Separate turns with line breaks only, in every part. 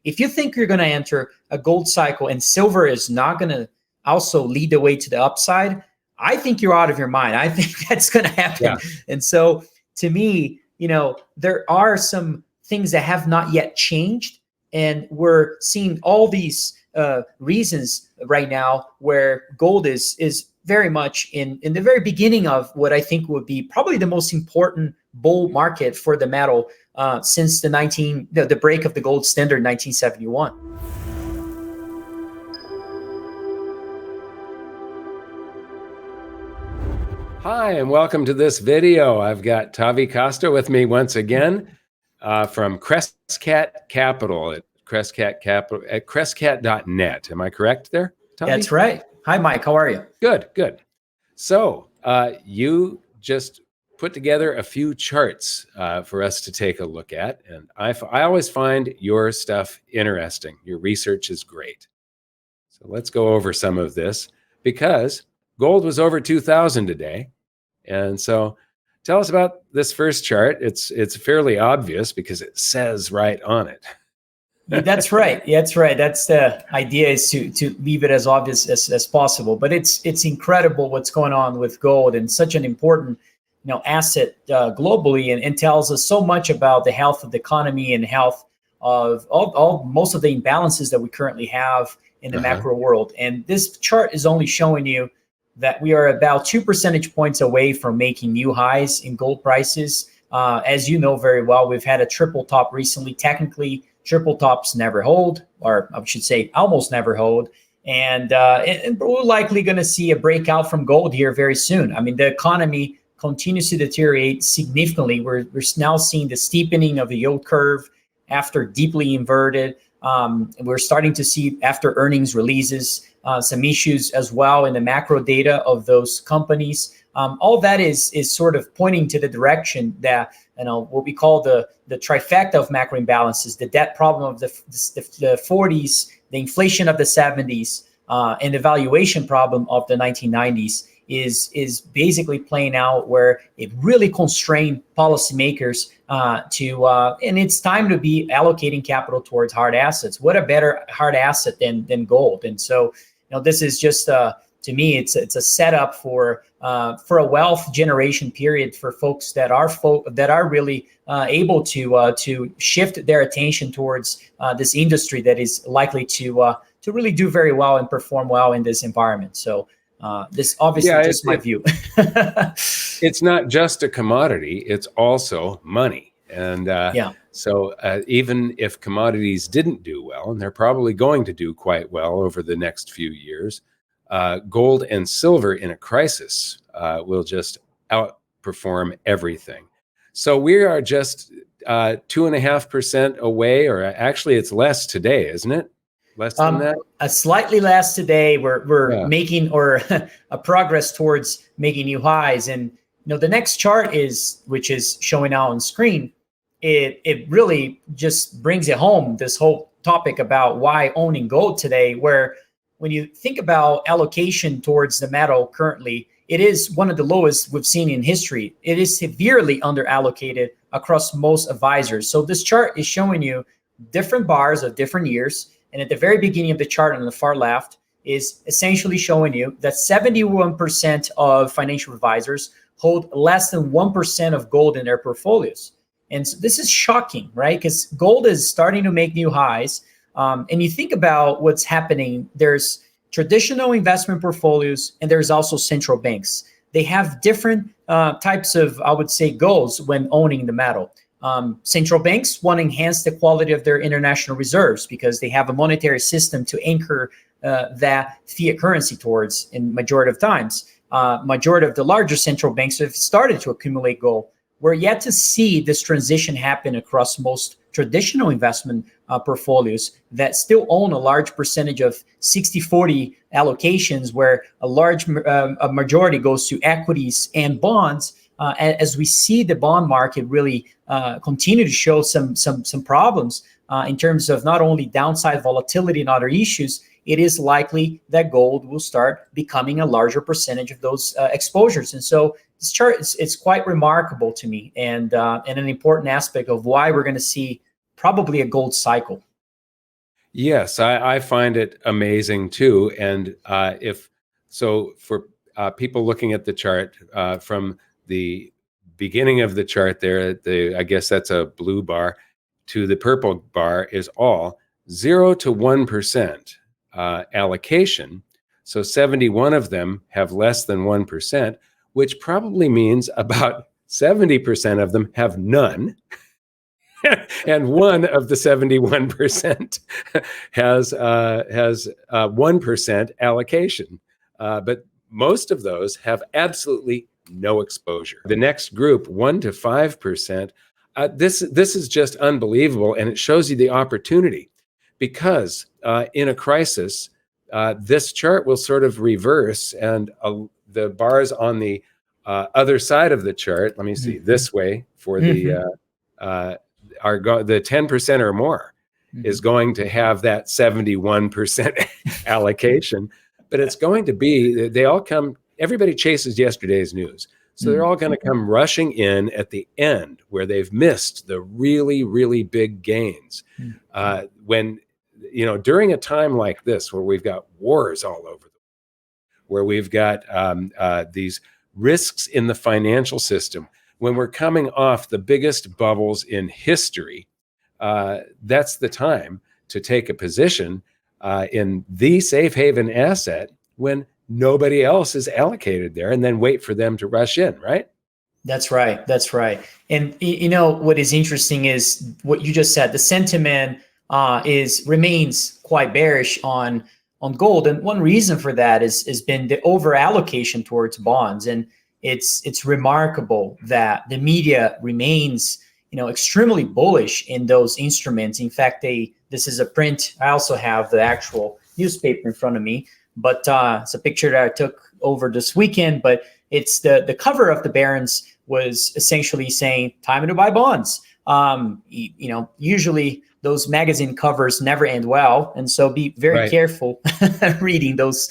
if you think you're going to enter a gold cycle and silver is not going to also lead the way to the upside, I think you're out of your mind. I think that's going to happen.
Yeah.
And so to me, there are some things that have not yet changed. And we're seeing all these reasons right now where gold is very much in the very beginning of what I think would be probably the most important bull market for the metal since the break of the gold standard in 1971.
Hi, and welcome to this video. I've got Tavi Costa with me once again from Crescat Capital at Crescat.net. Am I correct there, Tavi?
That's right. Hi, Mike. How are you?
Good. So you just put together a few charts for us to take a look at. And I always find your stuff interesting. Your research is great. So let's go over some of this because gold was over 2,000 today. And so tell us about this first chart. It's fairly obvious because it says right on it.
That's right. That's right. That's the idea, is to leave it as obvious as possible. But it's incredible what's going on with gold, and such an important asset globally, and tells us so much about the health of the economy and health of most of the imbalances that we currently have in the macro world. And this chart is only showing you that we are about 2 percentage points away from making new highs in gold prices. As you know very well, we've had a triple top recently. Technically, triple tops never hold, or I should say almost never hold. And we're likely going to see a breakout from gold here very soon. I mean, the economy continues to deteriorate significantly. We're now seeing the steepening of the yield curve after deeply inverted. We're starting to see, after earnings releases, some issues as well in the macro data of those companies. All that is sort of pointing to the direction that what we call the trifecta of macro imbalances: the debt problem of the 40s, the inflation of the 70s, and the valuation problem of the 1990s is basically playing out, where it really constrained policymakers and it's time to be allocating capital towards hard assets. What a better hard asset than gold? And so this is just to me, it's a setup for a wealth generation period for folks that are really able to shift their attention towards this industry that is likely to really do very well and perform well in this environment. So this obviously just my view.
It's not just a commodity; it's also money. And so even if commodities didn't do well, and they're probably going to do quite well over the next few years, gold and silver in a crisis will just outperform everything. So we are just 2.5% away, or actually it's less today, isn't it? Less than that?
Slightly less today. We're making a progress towards making new highs. And the next chart which is showing now on screen, it really just brings it home, this whole topic about why owning gold today, where when you think about allocation towards the metal currently, it is one of the lowest we've seen in history. It is severely underallocated across most advisors. So this chart is showing you different bars of different years. And at the very beginning of the chart on the far left is essentially showing you that 71% of financial advisors hold less than 1% of gold in their portfolios. And so this is shocking, right? Because gold is starting to make new highs. And you think about what's happening, there's traditional investment portfolios, and there's also central banks. They have different types of, I would say, goals when owning the metal. Central banks want to enhance the quality of their international reserves because they have a monetary system to anchor that fiat currency towards in majority of times. Majority of the larger central banks have started to accumulate gold. We're yet to see this transition happen across most traditional investment portfolios that still own a large percentage of 60-40 allocations, where a majority goes to equities and bonds. As we see the bond market really continue to show some problems in terms of not only downside volatility and other issues, it is likely that gold will start becoming a larger percentage of those exposures. And so this chart it's quite remarkable to me, and an important aspect of why we're going to see probably a gold cycle.
Yes, I find it amazing too. And for people looking at the chart from the beginning of the chart there, I guess that's a blue bar, to the purple bar is all 0 to 1% allocation. So 71 of them have less than 1%, which probably means about 70% of them have none. And one of the 71% has 1% allocation. But most of those have absolutely no exposure. The next group, 1 to 5%, this is just unbelievable, and it shows you the opportunity, because in a crisis, this chart will sort of reverse, and the bars on the other side of the chart, let me see, this way for the the 10% or more is going to have that 71% allocation, but it's going to be, everybody chases yesterday's news. So they're all going to come rushing in at the end where they've missed the really, really big gains. When, during a time like this, where we've got wars all over, where we've got these risks in the financial system, when we're coming off the biggest bubbles in history, that's the time to take a position in the safe haven asset when nobody else is allocated there, and then wait for them to rush in, right?
That's right. That's right. And what is interesting is what you just said. The sentiment remains quite bearish on gold, and one reason for that has been the over allocation towards bonds. And it's remarkable that the media remains extremely bullish in those instruments. In fact, this is a print. I also have the actual newspaper in front of me, but it's a picture that I took over this weekend. But it's the cover of the Barron's was essentially saying time to buy bonds. Usually those magazine covers never end well, and so be very careful reading those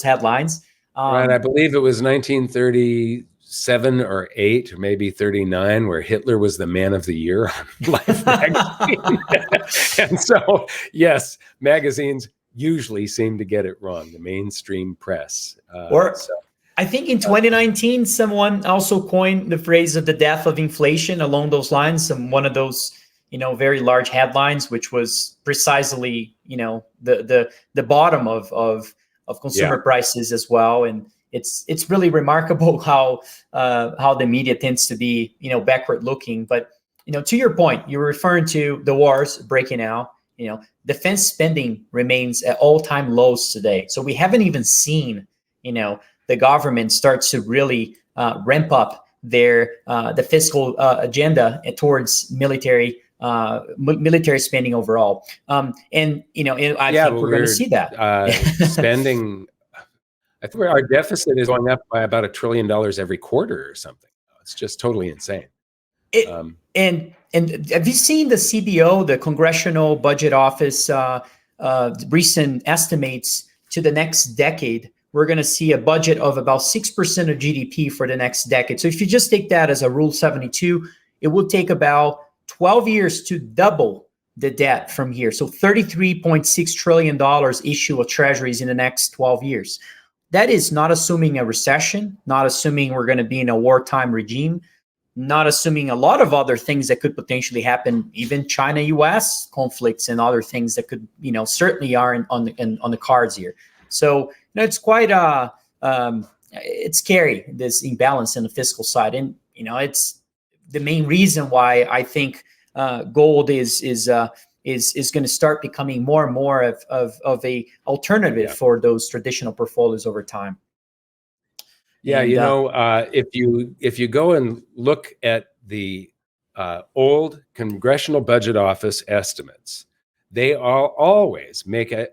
headlines.
Right, I believe it was 1937 or 8, or maybe 39, where Hitler was the man of the year on Life magazine. And so, yes, magazines usually seem to get it wrong, the mainstream press.
I think in 2019, someone also coined the phrase of the death of inflation along those lines. One of those, very large headlines, which was precisely, the bottom of consumer prices as well. And it's really remarkable how the media tends to be, backward looking. But, to your point, you're referring to the wars breaking out. Defense spending remains at all-time lows today. So we haven't even seen, the government starts to really ramp up the fiscal agenda towards military spending overall. I think we're going to see that
spending. I think our deficit is going up by about $1 trillion every quarter or something. It's just totally insane.
And have you seen the CBO, the Congressional Budget Office, recent estimates to the next decade? We're going to see a budget of about 6% of GDP for the next decade. So if you just take that as a Rule 72, it will take about 12 years to double the debt from here. So $33.6 trillion issue of treasuries in the next 12 years. That is not assuming a recession, not assuming we're going to be in a wartime regime, not assuming a lot of other things that could potentially happen, even China-US conflicts and other things that could, certainly are on the cards here. So it's quite it's scary, this imbalance in the fiscal side, and it's the main reason why I think gold is going to start becoming more and more of a alternative for those traditional portfolios over time.
Yeah, if you go and look at the old Congressional Budget Office estimates, they always make a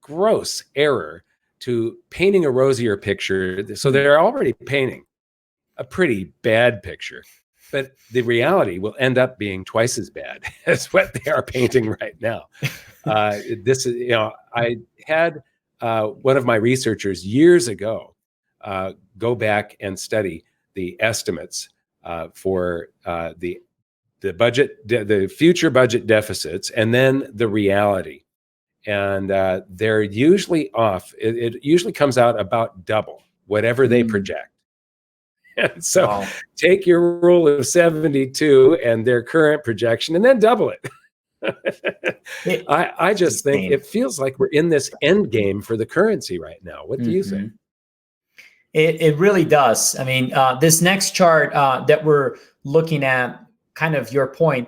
gross error to painting a rosier picture. So they're already painting a pretty bad picture, but the reality will end up being twice as bad as what they are painting right now. This is, I had one of my researchers years ago go back and study the estimates for the budget, the future budget deficits, and then the reality. and they're usually off. It usually comes out about double whatever they project. And so wow. Take your rule of 72 and their current projection and then double it. I just think it feels like we're in this end game for the currency right now. What do you think?
It really does. I mean, this next chart that we're looking at, kind of your point.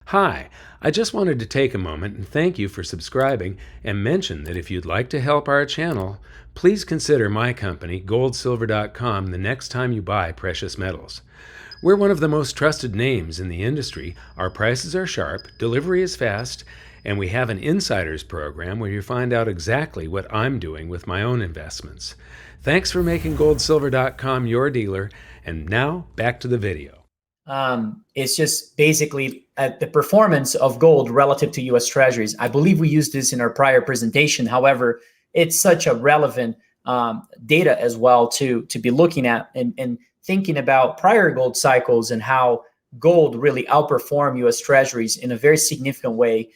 Hi, I just wanted to take a moment and thank you for subscribing and mention that if you'd like to help our channel, please consider my company, GoldSilver.com, the next time you buy precious metals. We're one of the most trusted names in the industry. Our prices are sharp, delivery is fast, and we have an insiders program where you find out exactly what I'm doing with my own investments. Thanks for making GoldSilver.com your dealer, and now back to the video.
It's just basically the performance of gold relative to US Treasuries. I believe we used this in our prior presentation. However, it's such a relevant data as well to be looking at and thinking about prior gold cycles and how gold really outperformed US Treasuries in a very significant way,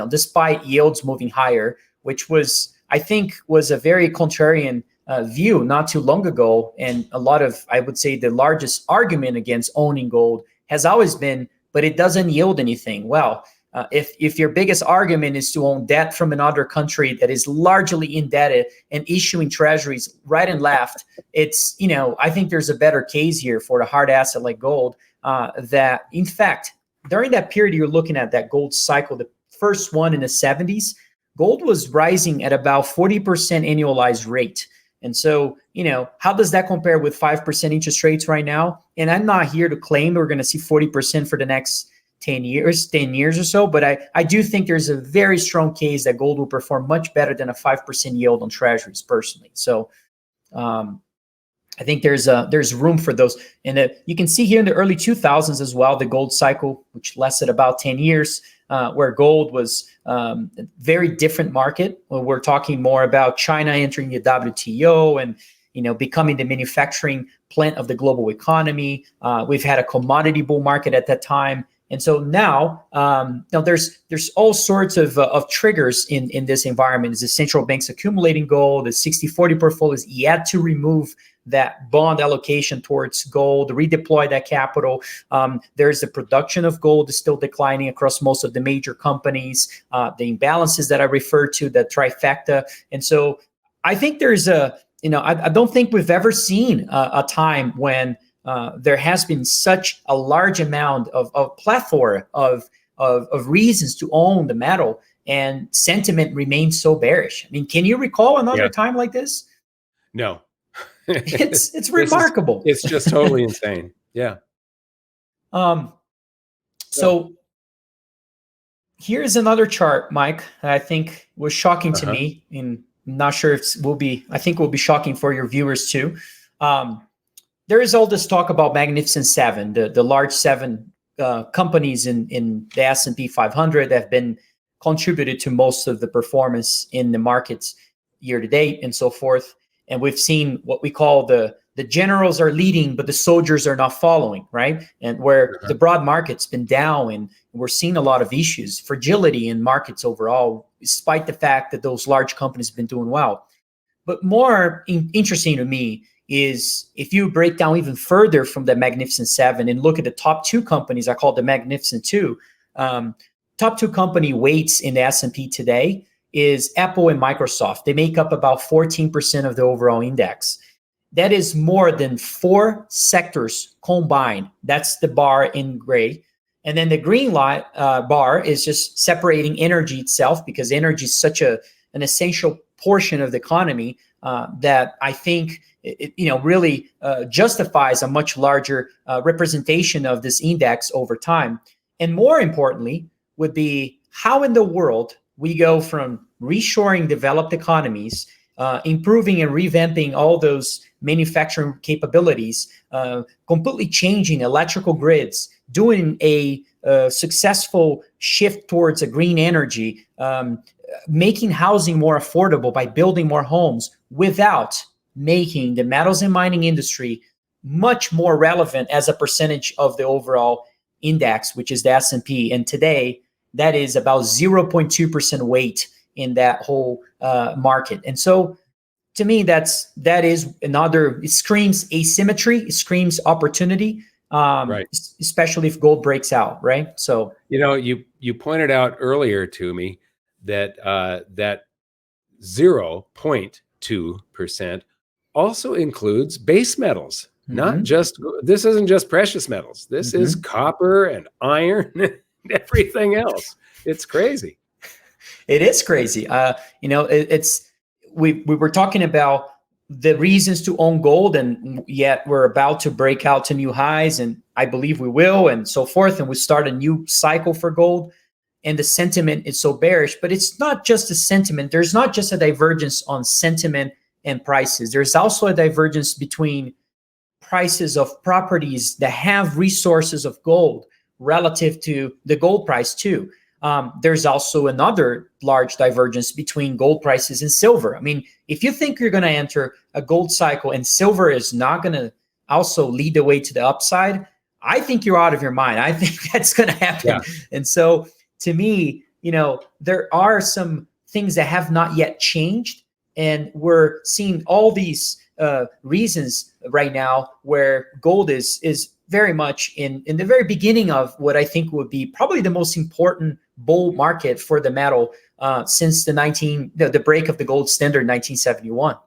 despite yields moving higher, which was, I think, was a very contrarian view not too long ago. And a lot of, I would say, the largest argument against owning gold has always been, but it doesn't yield anything. Well, if your biggest argument is to own debt from another country that is largely indebted and issuing treasuries right and left, it's, I think there's a better case here for a hard asset like gold that, in fact, during that period you're looking at, that gold cycle, the first one in the 70s, gold was rising at about 40% annualized rate. And so, how does that compare with 5% interest rates right now? And I'm not here to claim we're going to see 40% for the next 10 years or so, but I do think there's a very strong case that gold will perform much better than a 5% yield on treasuries personally. So I think there's room for those. And you can see here in the early 2000s as well, the gold cycle, which lasted about 10 years, where gold was a very different market. We're talking more about China entering the WTO and becoming the manufacturing plant of the global economy. We've had a commodity bull market at that time. And so now there's all sorts of triggers in this environment. Is the central banks accumulating gold, the 60-40 portfolios yet to remove that bond allocation towards gold, redeploy that capital. There's the production of gold is still declining across most of the major companies, the imbalances that I referred to, the trifecta. And so I think there's I don't think we've ever seen a time when there has been such a large amount of plethora of reasons to own the metal, and sentiment remains so bearish. I mean, can you recall another time like this?
No.
It's remarkable.
It's just totally insane. Yeah.
So here's another chart, Mike, that I think was shocking to me, and I'm not sure if I think will be shocking for your viewers too. There is all this talk about Magnificent Seven, the large seven companies in the S&P 500 that have been contributed to most of the performance in the markets year to date and so forth. And we've seen what we call the generals are leading, but the soldiers are not following, right? And where the broad market's been down, and we're seeing a lot of issues, fragility in markets overall, despite the fact that those large companies have been doing well. But more interesting to me is if you break down even further from the Magnificent Seven and look at the top two companies, I call it the Magnificent Two, top two company weights in the S&P today is Apple and Microsoft. They make up about 14% of the overall index. That is more than 4 sectors combined. That's the bar in gray. And then the green bar is just separating energy itself, because energy is such an essential portion of the economy that I think really justifies a much larger representation of this index over time. And more importantly would be how in the world we go from reshoring developed economies, improving and revamping all those manufacturing capabilities, completely changing electrical grids, doing a successful shift towards a green energy, making housing more affordable by building more homes, without making the metals and mining industry much more relevant as a percentage of the overall index, which is the S&P. And today, that is about 0.2% weight in that whole market. And so to me, that is another, it screams asymmetry, it screams opportunity,
right.
Especially if gold breaks out, right? So,
you pointed out earlier to me that that 0.2% also includes base metals, not just, this isn't just precious metals. This is copper and iron and everything else. It's crazy.
It is crazy. We were talking about the reasons to own gold, and yet we're about to break out to new highs, and I believe we will, and so forth. And we start a new cycle for gold, and the sentiment is so bearish. But it's not just a sentiment. There's not just a divergence on sentiment and prices. There's also a divergence between prices of properties that have resources of gold relative to the gold price too. There's also another large divergence between gold prices and silver. I mean, if you think you're going to enter a gold cycle and silver is not going to also lead the way to the upside, I think you're out of your mind. I think that's going to happen. Yeah. And so to me, there are some things that have not yet changed. And we're seeing all these reasons right now where gold is very much in the very beginning of what I think would be probably the most important bull market for the metal since the break of the gold standard in 1971.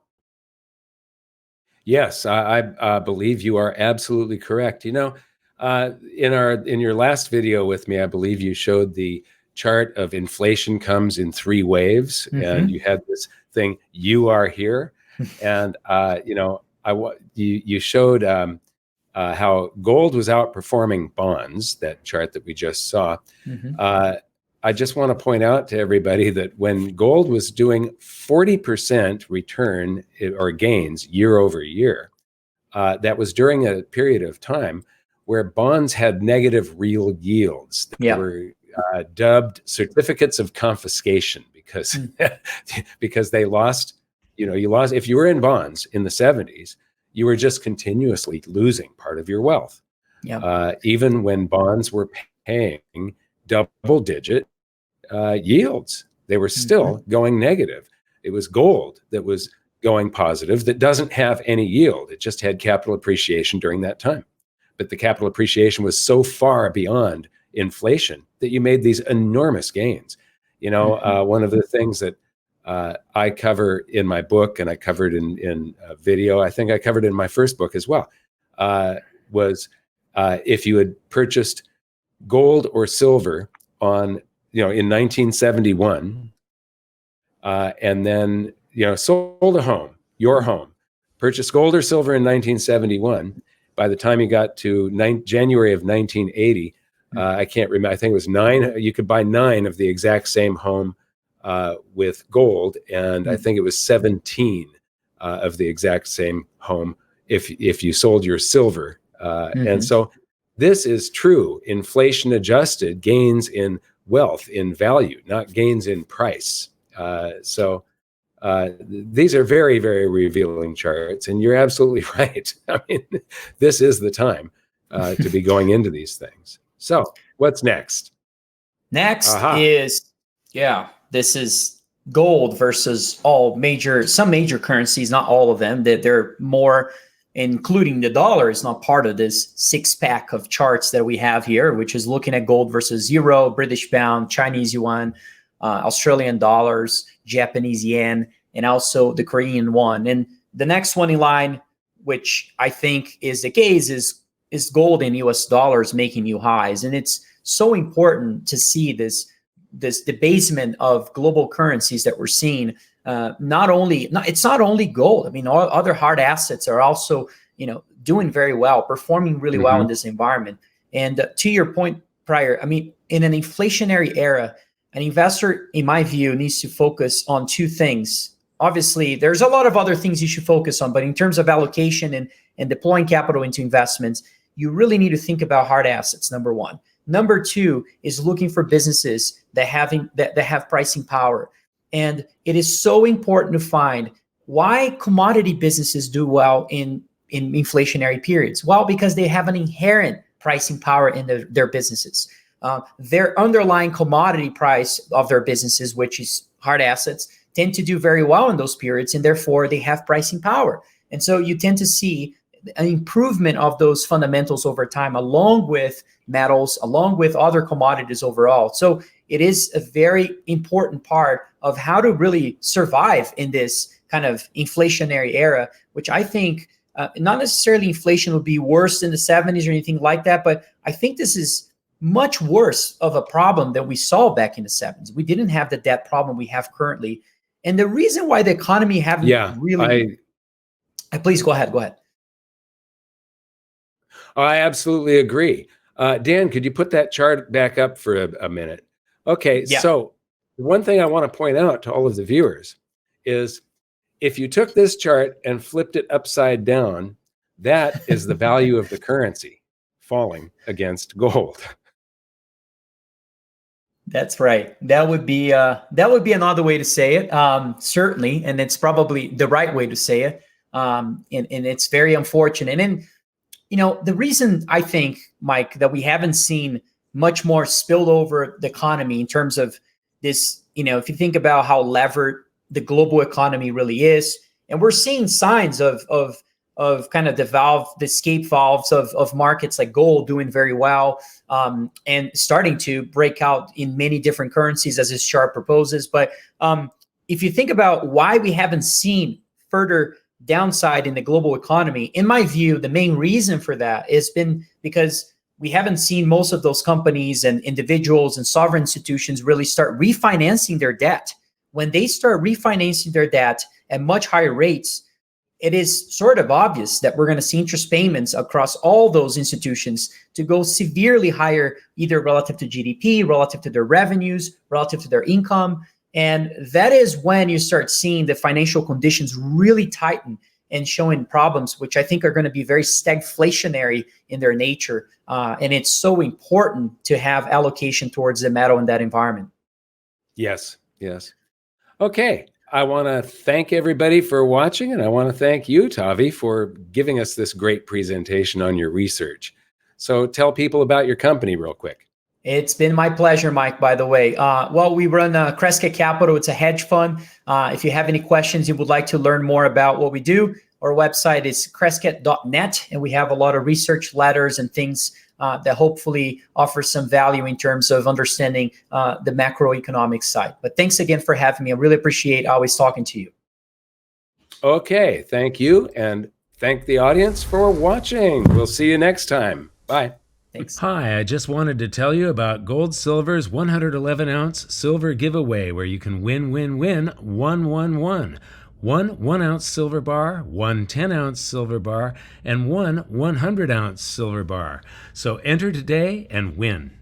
Yes, I believe you are absolutely correct. In your last video with me, I believe you showed the chart of inflation comes in 3 waves, and you had this thing, you are here, and you showed how gold was outperforming bonds, that chart that we just saw. I just want to point out to everybody that when gold was doing 40% return or gains year over year, that was during a period of time where bonds had negative real yields. They were dubbed certificates of confiscation because they lost, if you were in bonds in the 70s, you were just continuously losing part of your wealth. Even when bonds were paying double-digit yields, they were still going negative. It was gold that was going positive that doesn't have any yield. It just had capital appreciation during that time. But the capital appreciation was so far beyond inflation that you made these enormous gains. One of the things that I cover in my book, and I covered in a video, I think I covered in my first book as well, was if you had purchased gold or silver in 1971, and then sold a home, your home, purchased gold or silver in 1971. By the time you got to January of 1980, I can't remember, I think it was 9. You could buy 9 of the exact same home with gold, and I think it was 17 of the exact same home if you sold your silver. And so this is true inflation adjusted gains in wealth, in value, not gains in price. So these are very, very revealing charts, and you're absolutely right. I mean, this is the time to be going into these things. So what's next?
Next is, this is gold versus some major currencies, not all of them, that they're more, including the dollar is not part of this 6-pack of charts that we have here, which is looking at gold versus euro, British pound, Chinese yuan, Australian dollars, Japanese yen, and also the Korean won. And the next one in line, which I think is the case, is gold in US dollars making new highs. And it's so important to see this debasement of global currencies that we're seeing. It's not only gold. I mean, all other hard assets are also, doing very well, performing really well in this environment. And to your point prior, I mean, in an inflationary era, an investor, in my view, needs to focus on 2 things. Obviously, there's a lot of other things you should focus on, but in terms of allocation and deploying capital into investments, you really need to think about hard assets, number 1. Number 2 is looking for businesses that have pricing power. And it is so important to find why commodity businesses do well in inflationary periods. Well, because they have an inherent pricing power in their businesses. their underlying commodity price of their businesses, which is hard assets, tend to do very well in those periods, and therefore they have pricing power. And so you tend to see an improvement of those fundamentals over time, along with metals, along with other commodities overall. So it is a very important part of how to really survive in this kind of inflationary era, which I think not necessarily inflation would be worse than the 70s or anything like that, but I think this is much worse of a problem than we saw back in the 70s. We didn't have the debt problem we have currently. And the reason why the economy haven't really... Please go ahead.
I absolutely agree. Dan, could you put that chart back up for a minute? Okay, so one thing I want to point out to all of the viewers is if you took this chart and flipped it upside down, that is the value of the currency falling against gold.
That's right. That would be another way to say it, certainly, and it's probably the right way to say it. And it's very unfortunate. And the reason I think, Mike, that we haven't seen much more spilled over the economy in terms of this, if you think about how levered the global economy really is, and we're seeing signs of kind of the escape valves of markets like gold doing very well, and starting to break out in many different currencies as this chart proposes. But if you think about why we haven't seen further downside in the global economy, in my view, the main reason for that has been because we haven't seen most of those companies and individuals and sovereign institutions really start refinancing their debt. When they start refinancing their debt at much higher rates, it is sort of obvious that we're going to see interest payments across all those institutions to go severely higher, either relative to GDP, relative to their revenues, relative to their income. And that is when you start seeing the financial conditions really tighten and showing problems, which I think are going to be very stagflationary in their nature. And it's so important to have allocation towards the metal in that environment.
Yes. Okay. I want to thank everybody for watching, and I want to thank you, Tavi, for giving us this great presentation on your research. So tell people about your company real quick.
It's been my pleasure, Mike, by the way. Well, we run Crescat Capital. It's a hedge fund. If you have any questions, you would like to learn more about what we do, our website is crescat.net, and we have a lot of research letters and things that hopefully offer some value in terms of understanding the macroeconomic side. But thanks again for having me. I really appreciate always talking to you.
Okay, thank you, and thank the audience for watching. We'll see you next time. Bye.
Thanks.
Hi, I just wanted to tell you about GoldSilver's 111-ounce silver giveaway, where you can win 111. One 1-ounce silver bar, one 10-ounce silver bar, and one 100-ounce silver bar. So enter today and win.